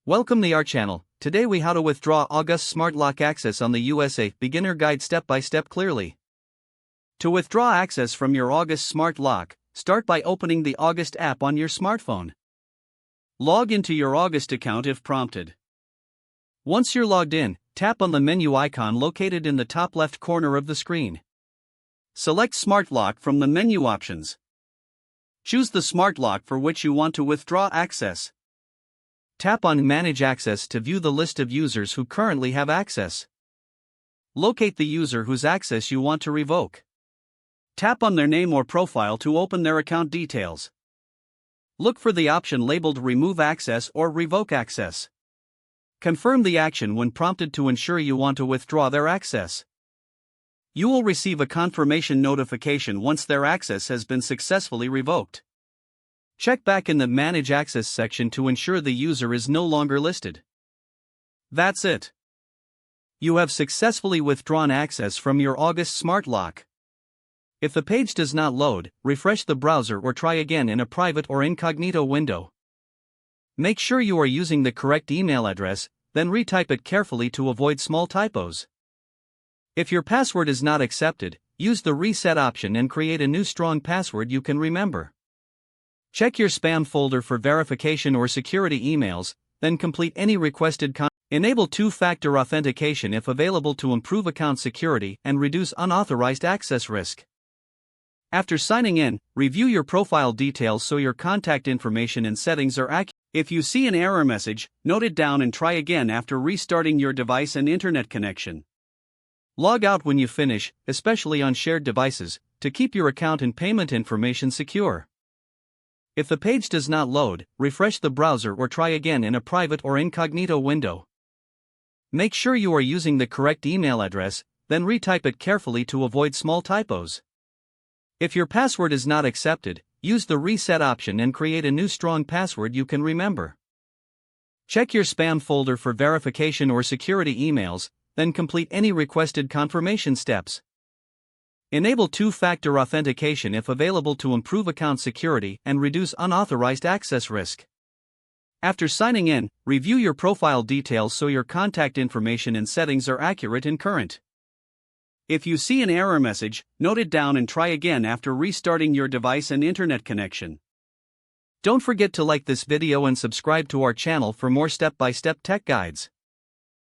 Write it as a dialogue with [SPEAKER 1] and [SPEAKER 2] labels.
[SPEAKER 1] Welcome to our channel. Today we how to withdraw August Smart Lock access on the USA beginner guide step by step clearly. To withdraw access from your August Smart Lock, start by opening the August app on your smartphone. Log into your August account if prompted. Once you're logged in, tap on the menu icon located in the top left corner of the screen. Select Smart Lock from the menu options. Choose the Smart Lock for which you want to withdraw access. Tap on Manage Access to view the list of users who currently have access. Locate the user whose access you want to revoke. Tap on their name or profile to open their account details. Look for the option labeled Remove Access or Revoke Access. Confirm the action when prompted to ensure you want to withdraw their access. You will receive a confirmation notification once their access has been successfully revoked. Check back in the Manage Access section to ensure the user is no longer listed. That's it. You have successfully withdrawn access from your August Smart Lock. If the page does not load, refresh the browser or try again in a private or incognito window. Make sure you are using the correct email address, then retype it carefully to avoid small typos. If your password is not accepted, use the reset option and create a new strong password you can remember. Check your spam folder for verification or security emails, then complete any requested content. Enable two-factor authentication if available to improve account security and reduce unauthorized access risk. After signing in, review your profile details so your contact information and settings are accurate. If you see an error message, note it down and try again after restarting your device and internet connection. Log out when you finish, especially on shared devices, to keep your account and payment information secure. If the page does not load, refresh the browser or try again in a private or incognito window. Make sure you are using the correct email address, then retype it carefully to avoid small typos. If your password is not accepted, use the reset option and create a new strong password you can remember. Check your spam folder for verification or security emails, then complete any requested confirmation steps. Enable two-factor authentication if available to improve account security and reduce unauthorized access risk. After signing in, review your profile details so your contact information and settings are accurate and current. If you see an error message, note it down and try again after restarting your device and internet connection. Don't forget to like this video and subscribe to our channel for more step-by-step tech guides.